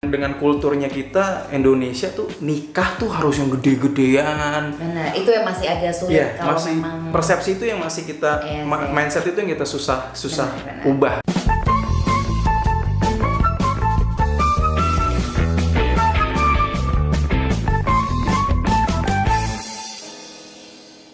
Dengan kulturnya kita Indonesia tuh nikah tuh harus yang gede-gedean. Benar, itu yang masih agak sulit kalau masih memang persepsi itu yang masih kita mindset itu yang kita susah benar. Ubah.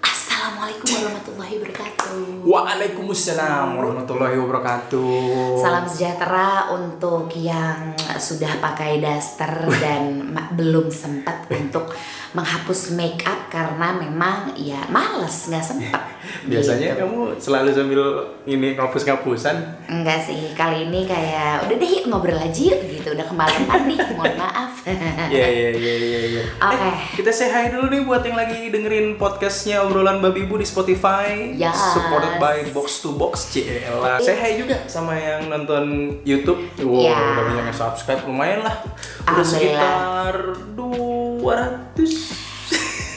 Assalamualaikum warahmatullahi wabarakatuh. Waalaikumsalam warahmatullahi wabarakatuh. Salam sejahtera untuk yang sudah pakai daster dan belum sempat untuk menghapus make up karena memang ya males, nggak sempat. Biasanya gitu. kamu selalu sambil ini ngapus-ngapusan. Enggak sih, kali ini kayak udah deh yuk ngobrol aja yuk gitu, udah kemalaman nih, mohon maaf. Iya. Oke. Kita say hi dulu nih buat yang lagi dengerin podcastnya obrolan babi ibu di Spotify. Yes. Supported by Box to Box CL. Say hi juga sama yang nonton YouTube. Wow, udah banyak yang subscribe, lumayan lah. Udah sekitar 200.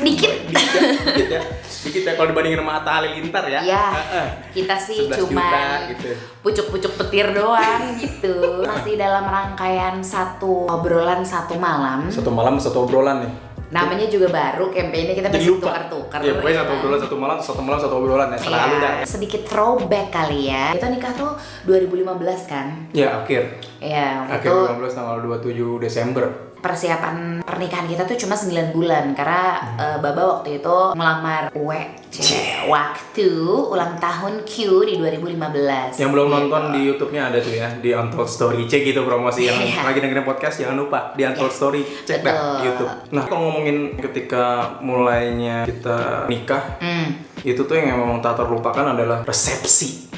Dikit ya kalau dibandingin sama Atta Halilintar ya. Ya, kita sih cuma gitu. pucuk-pucuk petir doang gitu. Masih dalam rangkaian satu obrolan satu malam. Satu malam satu obrolan nih. Namanya juga baru, campaign-nya kita masih tukar-tukar. Iya, pokoknya satu obrolan satu malam satu obrolan ya. Selalu dah. Sedikit throwback kali ya. Kita nikah tuh 2015 kan? Ya, akhir. Iya, akhir 2015 tanggal 27 Desember. Persiapan pernikahan kita tuh cuma 9 bulan karena Baba waktu itu melamar waktu ulang tahun Q di 2015. Yang belum nonton di YouTube-nya ada tuh ya, di Untold Story. Cek gitu promosi yang lagi dengerin podcast, jangan lupa di Untold Story, cek dah di YouTube. Nah, kalau ngomongin ketika mulainya kita nikah, itu tuh yang memang tak terlupakan adalah resepsi.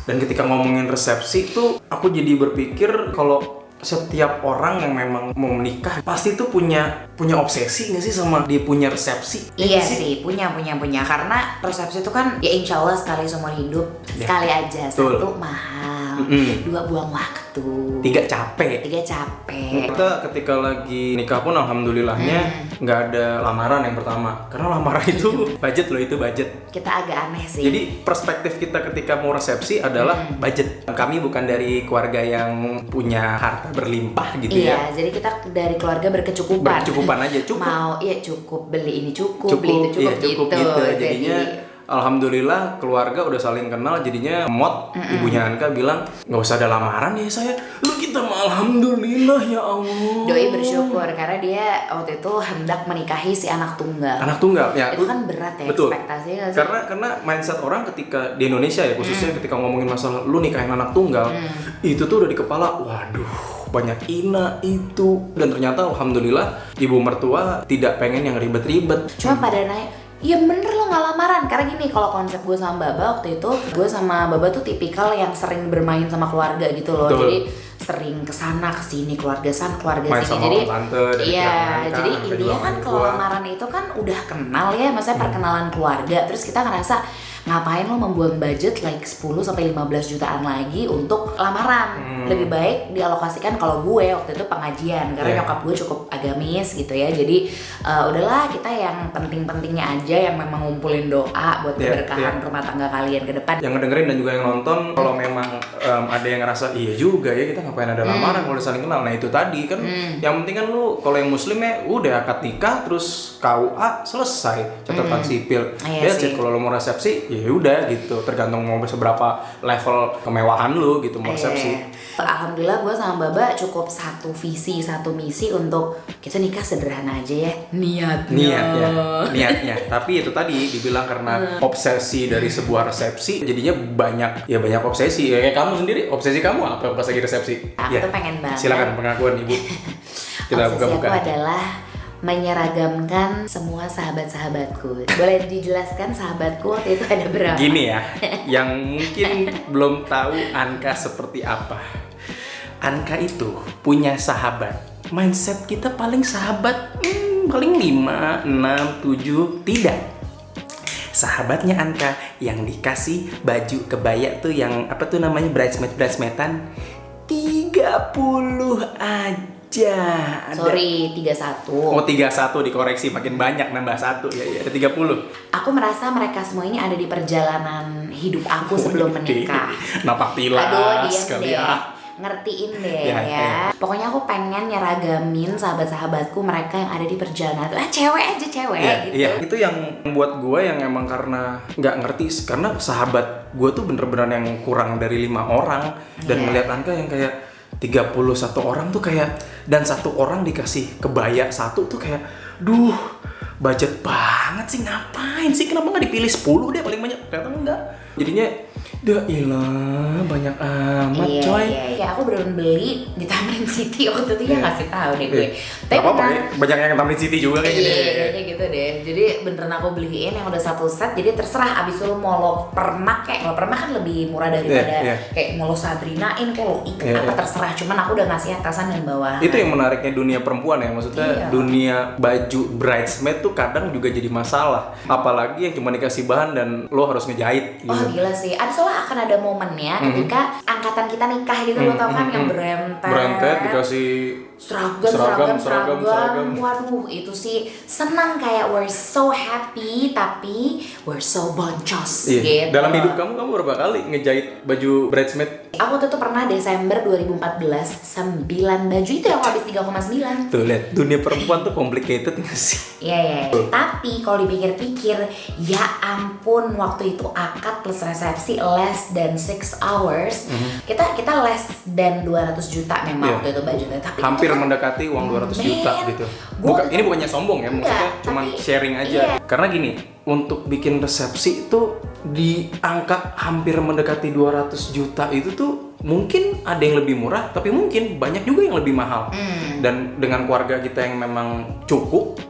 Dan ketika ngomongin resepsi tuh aku jadi berpikir kalau setiap orang yang memang mau menikah pasti tuh punya obsesi nggak sih sama dia punya resepsi? Iya sih, punya karena resepsi itu kan ya insya Allah sekali seumur hidup, sekali aja. Betul. Satu mahal, dua buang waktu, tiga capek. Kita ketika lagi nikah pun alhamdulillahnya nggak ada lamaran yang pertama, karena lamaran itu budget loh, itu budget. Kita agak aneh sih. Jadi perspektif kita ketika mau resepsi adalah budget. Kami bukan dari keluarga yang punya harta berlimpah gitu ya. Iya, jadi kita dari keluarga berkecukupan Aja, cukup. Mau cukup beli ini cukup beli itu cukup gitu. Jadinya alhamdulillah keluarga udah saling kenal, jadinya ibunya Anka bilang nggak usah ada lamaran ya saya. Kita mah alhamdulillah ya Allah. Doi bersyukur karena dia waktu itu hendak menikahi si anak tunggal. Anak tunggal ya. Itu kan berat ya. Betul. Ekspektasinya sih. Karena mindset orang ketika di Indonesia ya khususnya ketika ngomongin masalah lu nikahin anak tunggal, itu tuh udah di kepala, waduh banyak ina itu, dan ternyata alhamdulillah ibu mertua tidak pengen yang ribet-ribet. Cuma pada naik, ya bener lo gak lamaran. Karena gini, kalau konsep gue sama Baba waktu itu, gue sama Baba tuh tipikal yang sering bermain sama keluarga gitu loh. Betul. Jadi sering kesana kesini, keluarga sana keluarga main sini. sama jadi tante, jadi intinya kan kalau lamaran itu kan udah kenal ya, maksudnya perkenalan keluarga. Terus kita ngerasa ngapain lo membuang budget like 10-15 jutaan lagi untuk lamaran. Lebih baik dialokasikan, kalau gue waktu itu pengajian karena nyokap gue cukup agamis gitu ya. Jadi udahlah kita yang penting-pentingnya aja, yang memang ngumpulin doa buat keberkahan rumah tangga kalian ke depan. Yang ngedengerin dan juga yang nonton, kalau memang ada yang ngerasa iya juga ya kita ngapain ada lamaran kalau udah saling kenal. Nah itu tadi kan yang penting kan lu kalau yang muslim ya udah akad nikah terus KUA selesai, catatan sipil. Kalau lo mau resepsi ya udah gitu, tergantung mau seberapa level kemewahan lu gitu mau resepsi. Alhamdulillah gue sama Baba cukup satu visi satu misi untuk kita nikah sederhana aja ya niatnya. Tapi itu tadi dibilang karena obsesi dari sebuah resepsi jadinya banyak obsesi. Ya kayak kamu sendiri, obsesi kamu apa pas lagi resepsi? Aku tuh pengen banget. Silakan pengakuan ibu. Kita buka-buka. Obsesi aku adalah menyeragamkan semua sahabat-sahabatku. Boleh dijelaskan sahabatku waktu itu ada berapa? Gini ya, yang mungkin belum tahu Anka seperti apa. Anka itu punya sahabat. Mindset kita paling sahabat paling 5, 6, 7. Tidak. Sahabatnya Anka yang dikasih baju kebaya tuh yang apa tuh namanya bridesmaidan 30 aja. Sorry, 31. Oh 31, dikoreksi makin banyak nambah 1 ya ada 30. Aku merasa mereka semua ini ada di perjalanan hidup aku sebelum menikah. Napak tilas kali ya. ngertiin deh ya. Pokoknya aku pengen nyeragamin sahabat-sahabatku mereka yang ada di perjalanan tuh cewek aja cewek gitu. Iya, itu yang membuat gue yang emang karena nggak ngerti, karena sahabat gue tuh bener-bener yang kurang dari 5 orang dan ngeliat angka yang kayak 31 orang tuh kayak, dan 1 orang dikasih kebaya 1 tuh kayak, duh budget banget sih, ngapain sih, kenapa nggak dipilih 10 deh paling banyak, ternyata enggak, jadinya dah ilah banyak amat coy. Iya, aku beneran beli di Tamrin City waktu itu ya, ngasih tahu deh gue. Tapi apa-apa ya, banyak yang Tamrin City juga kayaknya. Iya, kayaknya gitu deh. Jadi beneran aku beliin yang udah 1 set. Jadi terserah abis itu mau lo permak, kayak kalau permak kan lebih murah daripada kayak mau lo Sabrinain, kayak lo ikat apa terserah. Cuman aku udah ngasih atasan dan bawahan. Itu yang menariknya dunia perempuan ya, maksudnya dunia baju bridesmaid tuh kadang juga jadi masalah. Apalagi yang cuma dikasih bahan dan lo harus ngejahit. Oh gila sih, ada soalnya akan ada momennya ketika angkatan kita nikah gitu, lo tau kan yang berentet dikasih seragam. Waduh, itu sih senang, kayak we're so happy tapi we're so boncos gitu. Dalam hidup kamu berapa kali ngejahit baju bridesmaid? Aku tuh pernah Desember 2014 9 baju, itu yang habis 3,9. Tuh lihat, dunia perempuan tuh complicated nggak sih? Iya. Tapi kalau dipikir-pikir, ya ampun, waktu itu akad plus resepsi less than 6 hours. Kita less than 200 juta memang waktu itu budgetnya. Tapi hampir kan mendekati uang 200 juta gitu. Ini bukannya sombong ya, maksudnya cuma sharing aja. Karena gini, untuk bikin resepsi itu di angka hampir mendekati 200 juta itu tuh mungkin ada yang lebih murah, tapi mungkin banyak juga yang lebih mahal. Dan dengan keluarga kita yang memang cukup,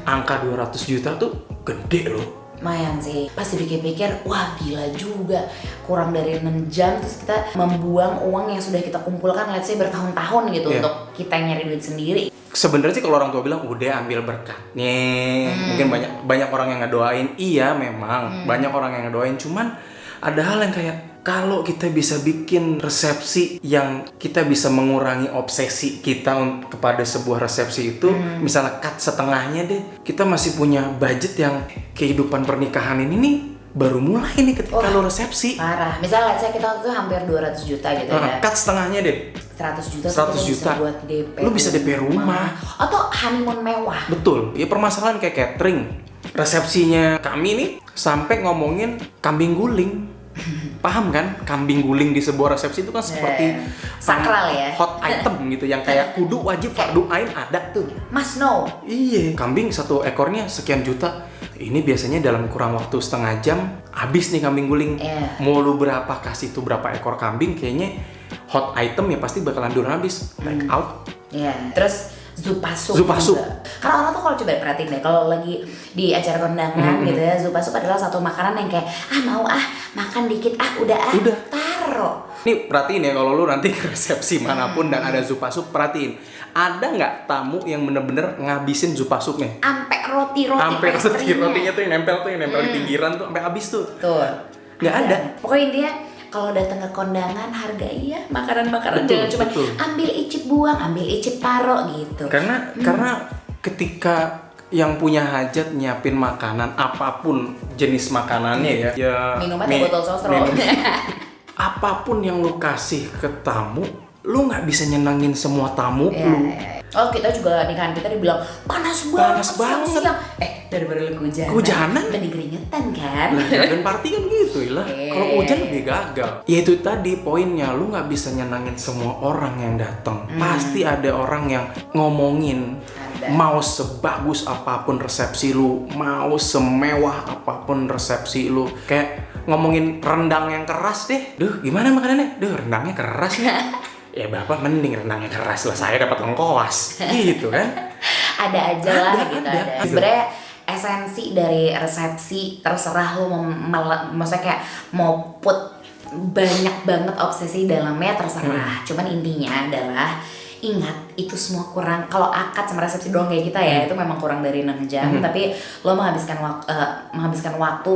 angka 200 juta tuh gede loh. Lumayan sih, pas dipikir-pikir, wah gila juga, kurang dari 6 jam terus kita membuang uang yang sudah kita kumpulkan let's say bertahun-tahun gitu untuk kita nyari duit sendiri. Sebenarnya sih kalau orang tua bilang udah ambil berkat nih, mungkin banyak orang yang ngedoain, iya memang banyak orang yang ngedoain, cuman ada hal yang kayak kalau kita bisa bikin resepsi yang kita bisa mengurangi obsesi kita kepada sebuah resepsi itu, misalnya cut setengahnya deh, kita masih punya budget yang kehidupan pernikahan ini nih baru mulai nih ketika lo resepsi. Parah, misalnya let's say kita waktu itu hampir 200 juta gitu ya. Cut setengahnya deh. 100 juta. Bisa buat DP. Lu bisa DP rumah. Atau honeymoon mewah. Betul. Ya permasalahan kayak catering. Resepsinya kami nih sampai ngomongin kambing guling. Paham kan? Kambing guling di sebuah resepsi itu kan seperti sakral ya. Hot item gitu yang kayak kudu wajib fardu ain ada tuh. Must know. Iya, kambing 1 ekornya sekian juta. Ini biasanya dalam kurang waktu setengah jam habis nih kambing guling. Mau lu berapa kasih tuh berapa ekor kambing, kayaknya hot item ya pasti bakalan dulu habis. Take out. Terus Zupasup. Karena orang tuh kalau coba perhatiin deh, kalau lagi di acara kondangan gitu ya, Zupasup adalah satu makanan yang kayak mau makan dikit udah taro. Nih perhatiin ya, kalau lu nanti ke resepsi manapun dan ada Zupasup, perhatiin ada nggak tamu yang bener-bener ngabisin Zupasupnya? Sampai rotinya tuh yang nempel di pinggiran tuh sampai habis tuh. Nggak ada. Pokoknya intinya kalau datang ke kondangan hargai ya makanan-makanan, jangan cuma ambil icip buang, ambil icip taro gitu. Karena ketika yang punya hajat nyiapin makanan apapun jenis makanannya ya minumnya botol sosro. Apapun yang lu kasih ke tamu, lu nggak bisa nyenangin semua tamu lu. Oh, kita juga nikahan kita dibilang panas banget. Daripada lu kehujanan mending keringetan kan. Dan party kan gitu lah. Kalau hujan lebih gagal. Ya itu tadi poinnya, lu nggak bisa nyenangin semua orang yang datang. Pasti ada orang yang ngomongin. Mau sebagus apapun resepsi lu, mau semewah apapun resepsi lu, kayak ngomongin rendang yang keras deh. Duh, gimana makanannya? Duh, rendangnya keras ya. Ya bapak mending rendangnya keras lah, saya dapat lengkoas gitu kan. Ada aja lah gitu. Sebenarnya esensi dari resepsi terserah lu maksudnya kayak mau put banyak banget obsesi dalamnya terserah. Cuman intinya adalah ingat itu semua kurang, kalau akad sama resepsi doang kayak kita ya itu memang kurang dari 6 jam, tapi lo menghabiskan waktu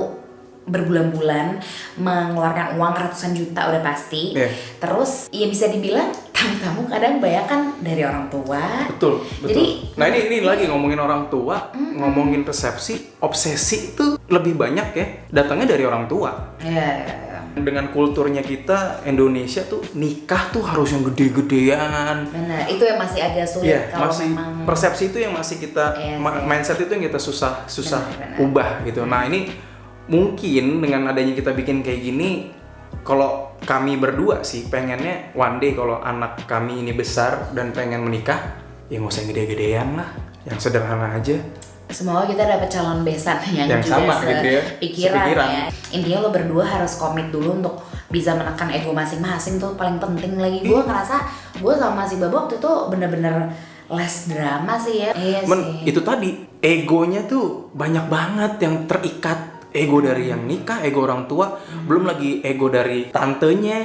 berbulan-bulan, mengeluarkan uang ratusan juta udah pasti. Terus ya bisa dibilang tamu-tamu kadang bayangkan dari orang tua. Betul. Jadi nah ini lagi ngomongin orang tua, ngomongin resepsi, obsesi itu lebih banyak ya datangnya dari orang tua. dengan kulturnya kita Indonesia tuh nikah tuh harus yang gede-gedean. Benar, itu yang masih agak sulit kalau masih memang persepsi itu yang masih kita mindset itu yang kita susah ubah gitu. Nah, ini mungkin dengan adanya kita bikin kayak gini, kalau kami berdua sih pengennya one day kalau anak kami ini besar dan pengen menikah, ya nggak usah gede-gedean lah, yang sederhana aja. Semoga kita dapat calon besan yang juga sama gitu ya, sepikiran ya. Intinya lo berdua harus komit dulu untuk bisa menekan ego masing-masing, tuh paling penting lagi. Gue ngerasa gue sama si Babo waktu itu bener-bener less drama sih ya. Iya sih. Itu tadi egonya tuh banyak banget yang terikat. Ego dari yang nikah, ego orang tua, belum lagi ego dari tantenya.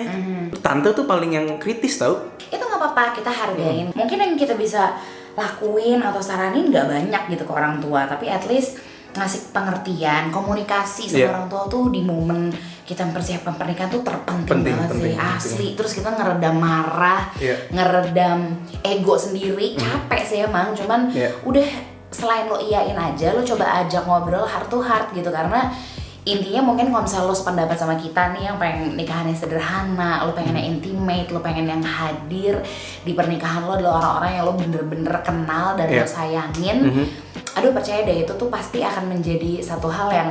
Tante tuh paling yang kritis tau. Itu nggak apa-apa, kita hargain. Mungkin yang kita bisa lakuin atau saranin nggak banyak gitu ke orang tua, tapi at least ngasih pengertian, komunikasi sama orang tua tuh di momen kita mempersiapkan pernikahan tuh penting banget sih, asli. Terus kita ngeredam marah, ngeredam ego sendiri, capek sih emang, cuman udah selain lo iyain aja, lo coba ajak ngobrol heart to heart gitu, karena intinya mungkin kalau misalnya lo sependapat sama kita nih yang pengen nikahannya sederhana, lo pengennya intimate, lo pengen yang hadir di pernikahan lo adalah orang-orang yang lo bener-bener kenal dan lo sayangin. Aduh, percaya deh, itu tuh pasti akan menjadi satu hal yang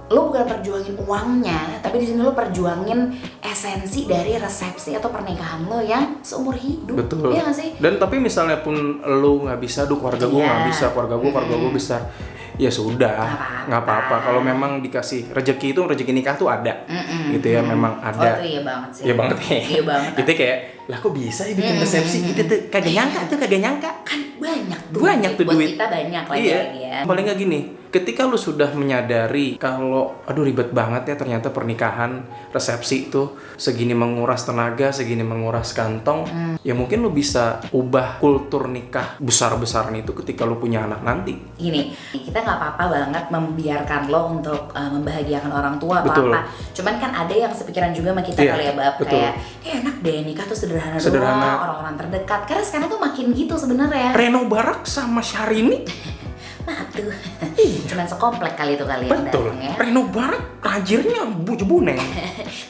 lo bukan perjuangin uangnya, tapi di sini lo perjuangin esensi dari resepsi atau pernikahan lo yang seumur hidup. Betul. Iya gak sih? Dan tapi misalnya pun lo nggak bisa, keluarga gue nggak bisa, keluarga gue besar, ya sudah, nggak apa-apa. Kalau memang dikasih rezeki, itu rezeki nikah tuh ada, gitu ya, memang ada. Oh itu iya banget sih. Iya banget ya. Iya banget. Gitu kayak, lah kok bisa ya bikin resepsi gitu tuh, kagak nyangka. Kan banyak tuh buat duit. Kita banyak lagi ya. Paling nggak gini, ketika lu sudah menyadari kalau aduh ribet banget ya ternyata pernikahan, resepsi itu segini menguras tenaga, segini menguras kantong, ya mungkin lu bisa ubah kultur nikah besar-besaran itu ketika lu punya anak nanti. Gini, kita nggak apa-apa banget membiarkan lo untuk membahagiakan orang tua atau Betul. apa. Cuman kan ada yang sepikiran juga sama kita kali ya, Bab. Kayak enak deh nikah tuh sederhana doang, orang-orang terdekat. Karena sekarang tuh makin gitu sebenarnya. Reno Barak sama Syahrini tuh. Cuman sekomplek kali itu kali yang betul. datang ya. Reno Barak rajirnya buneng.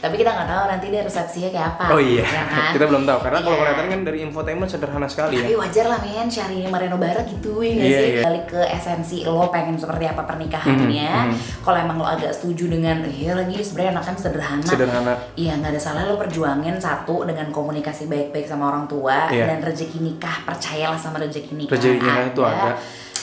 Tapi kita nggak tahu nanti dia resepsinya kayak apa. Oh iya, ya kan? kita belum tahu karena kalau kelihatan kan dari infotainment sederhana sekali ya. Tapi wajar lah men, Syahrini sama Reno Barak gituin gak sih? Balik ke esensi lo pengen seperti apa pernikahannya. Kalau emang lo agak setuju dengan lagi sebenarnya enakan sederhana. Iya, nggak ada salah lo perjuangin satu dengan komunikasi baik-baik sama orang tua dan rezeki nikah, percayalah sama rezeki nikah. Rezeki nikah itu ada.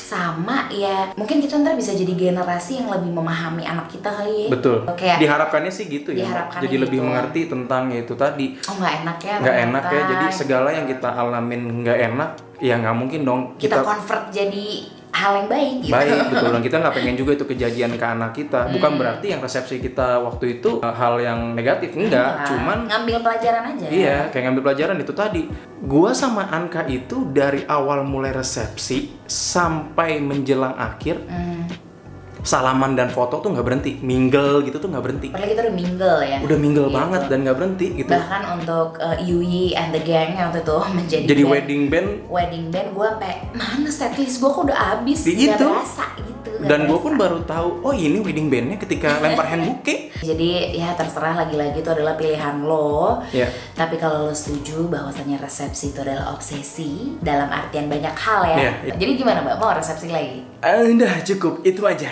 Sama ya, mungkin kita ntar bisa jadi generasi yang lebih memahami anak kita kali ya. Betul. Kayak diharapkannya sih gitu ya. Jadi lebih mengerti tentang itu tadi. Oh nggak enak ya. Nggak enak ya. Jadi segala yang kita alamin nggak enak, ya nggak mungkin dong kita convert jadi hal yang baik gitu. Baik, betul. Dan kita nggak pengen juga itu kejadian ke anak kita. Bukan berarti yang resepsi kita waktu itu hal yang negatif, enggak. Cuman ngambil pelajaran aja. Iya, kayak ngambil pelajaran itu tadi. Gua sama Anka itu dari awal mulai resepsi sampai menjelang akhir, salaman dan foto tuh nggak berhenti, mingle gitu tuh nggak berhenti. Padahal kita udah mingle ya. Udah mingle banget dan nggak berhenti gitu. Bahkan untuk Yui and the Gang yang waktu itu menjadi jadi wedding band, gue sampai mana setlist gue kok udah habis, nggak berasa gitu. Dan gue pun baru tahu, oh ini wedding bandnya ketika lempar hand bouquet. Jadi ya terserah, lagi-lagi itu adalah pilihan lo. Tapi kalau lo setuju bahwasanya resepsi itu adalah obsesi dalam artian banyak hal ya. Jadi gimana Mbak, mau resepsi lagi? Udah cukup, itu aja.